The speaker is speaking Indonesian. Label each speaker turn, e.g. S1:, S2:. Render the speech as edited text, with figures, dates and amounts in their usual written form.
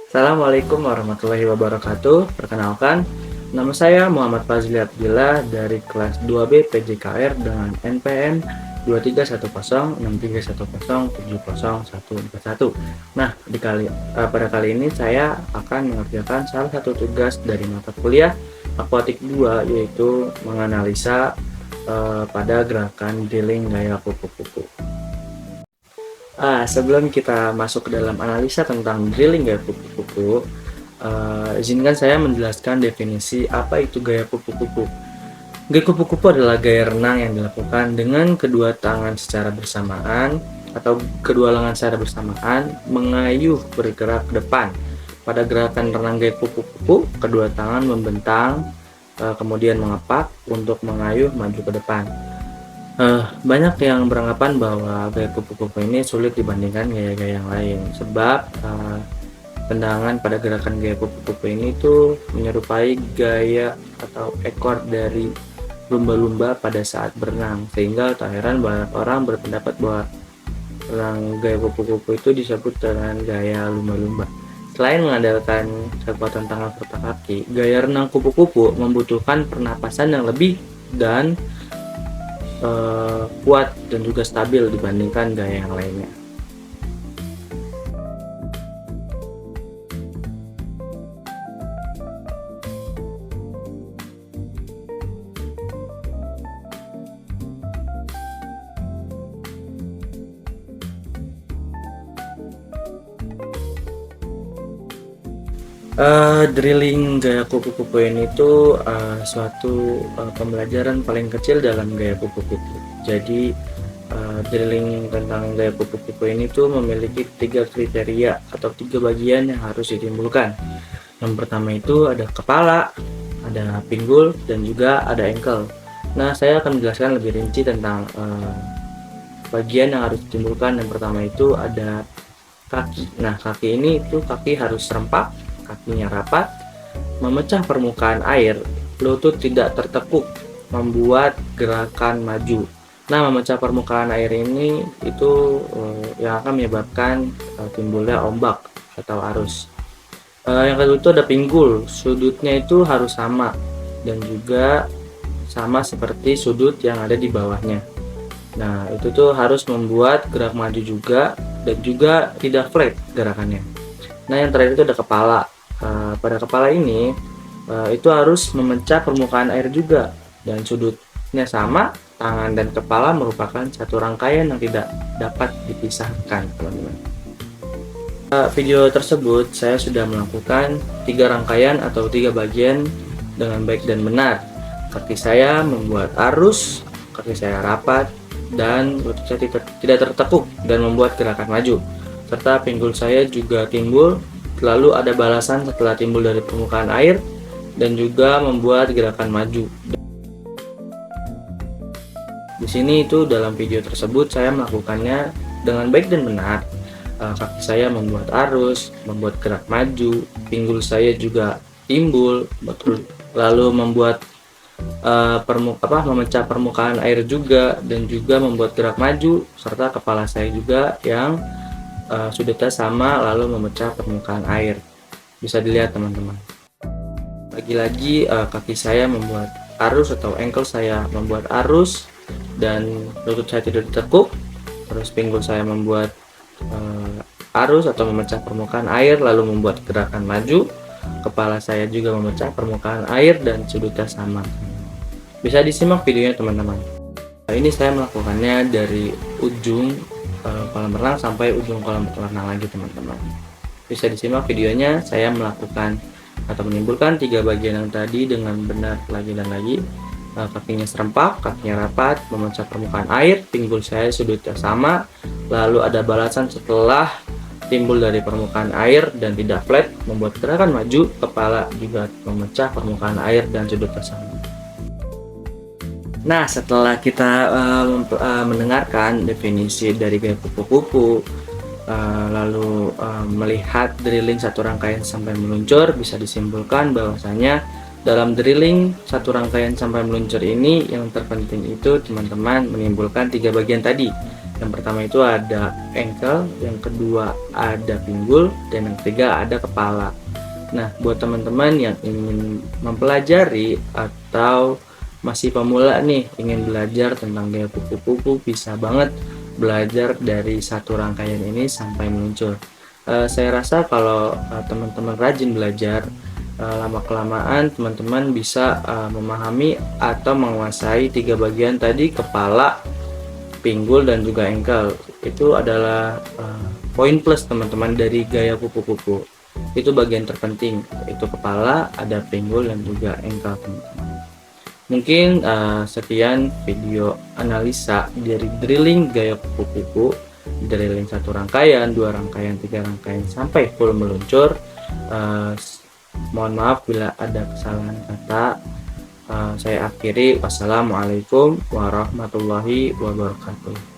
S1: Assalamualaikum warahmatullahi wabarakatuh. Perkenalkan, nama saya Muhammad Fazli Abdillah dari kelas 2B PJKR dengan NPM 23106310704141. Nah, pada kali ini saya akan mengerjakan salah satu tugas dari mata kuliah Akuatik 2, yaitu menganalisa pada gerakan drilling gaya kupu-kupu. Sebelum kita masuk ke dalam analisa tentang drilling gaya kupu-kupu, izinkan saya menjelaskan definisi apa itu gaya kupu-kupu. Gaya kupu-kupu adalah gaya renang yang dilakukan dengan kedua tangan secara bersamaan atau kedua lengan secara bersamaan mengayuh bergerak ke depan. Pada gerakan renang gaya kupu-kupu, kedua tangan membentang, kemudian mengepak untuk mengayuh maju ke depan. Banyak yang beranggapan bahwa gaya kupu-kupu ini sulit dibandingkan gaya-gaya yang lain, sebab tendangan pada gerakan gaya kupu-kupu ini tuh menyerupai gaya atau ekor dari lumba-lumba pada saat berenang, sehingga tak heran banyak orang berpendapat bahwa renang gaya kupu-kupu itu disebut dengan gaya lumba-lumba. Selain mengandalkan kekuatan tangan serta kaki, gaya renang kupu-kupu membutuhkan pernapasan yang lebih dan kuat dan juga stabil dibandingkan gaya yang lainnya. Drilling gaya kupu-kupu ini tuh suatu pembelajaran paling kecil dalam gaya kupu-kupu. Jadi drilling tentang gaya kupu-kupu ini tuh memiliki 3 kriteria atau 3 bagian yang harus ditimbulkan. Yang pertama itu ada kepala, ada pinggul, dan juga ada ankle. Nah, saya akan menjelaskan lebih rinci tentang bagian yang harus ditimbulkan. Yang pertama itu ada kaki. Nah, kaki ini itu kaki harus serempak, kakinya rapat, memecah permukaan air, lutut tidak tertekuk, membuat gerakan maju. Nah, memecah permukaan air ini itu yang akan menyebabkan timbulnya ombak atau arus. Yang kedua itu ada pinggul, sudutnya itu harus sama dan juga sama seperti sudut yang ada di bawahnya. Nah, itu tuh harus membuat gerak maju juga dan juga tidak flat gerakannya. Nah, yang terakhir itu ada kepala. Pada kepala ini itu harus memecah permukaan air juga dan sudutnya sama. Tangan dan kepala merupakan satu rangkaian yang tidak dapat dipisahkan, teman-teman. Video tersebut saya sudah melakukan 3 rangkaian atau 3 bagian dengan baik dan benar. Kaki saya membuat arus, kaki saya rapat, dan lutut saya tidak tertekuk dan membuat gerakan maju, serta pinggul saya juga timbul, lalu ada balasan setelah timbul dari permukaan air dan juga membuat gerakan maju. Di sini itu dalam video tersebut saya melakukannya dengan baik dan benar. Kaki saya membuat arus, membuat gerak maju, pinggul saya juga timbul, lalu membuat memecah permukaan air juga dan juga membuat gerak maju, serta kepala saya juga yang sudutnya sama lalu memecah permukaan air. Bisa dilihat, teman-teman. Lagi-lagi kaki saya membuat arus atau ankle saya membuat arus dan lutut saya tidak ditekuk. Terus pinggul saya membuat arus atau memecah permukaan air lalu membuat gerakan maju. Kepala saya juga memecah permukaan air dan sudutnya sama. Bisa disimak videonya, teman-teman. Ini saya melakukannya dari ujung kolam renang sampai ujung kolam renang lagi, teman-teman. Bisa disimak videonya saya melakukan atau menimbulkan 3 bagian yang tadi dengan benar lagi dan lagi. Kakinya serempak, kakinya rapat, memecah permukaan air, pinggul saya sudutnya sama, lalu ada balasan setelah timbul dari permukaan air dan tidak flat, membuat gerakan maju. Kepala juga memecah permukaan air dan sudutnya sama. Nah, setelah kita mendengarkan definisi dari gaya kupu-kupu, lalu melihat drilling satu rangkaian sampai meluncur, bisa disimpulkan bahwasanya dalam drilling satu rangkaian sampai meluncur ini yang terpenting itu, teman-teman, menimbulkan 3 bagian tadi, Yang pertama itu ada ankle, yang kedua ada pinggul, dan yang ketiga ada kepala. Nah, buat teman-teman yang ingin mempelajari atau masih pemula nih, ingin belajar tentang gaya kupu-kupu, bisa banget belajar dari satu rangkaian ini sampai meluncur. Saya rasa kalau teman-teman rajin belajar, lama-kelamaan teman-teman bisa memahami atau menguasai 3 bagian tadi: kepala, pinggul, dan juga ankle. Itu adalah poin plus teman-teman dari gaya kupu-kupu. Itu bagian terpenting, itu kepala, ada pinggul, dan juga ankle, teman-teman. Mungkin sekian video analisa dari drilling gaya kupu-kupu, drilling 1 rangkaian, 2 rangkaian, 3 rangkaian sampai full meluncur. Mohon maaf bila ada kesalahan kata. Saya akhiri. Wassalamualaikum warahmatullahi wabarakatuh.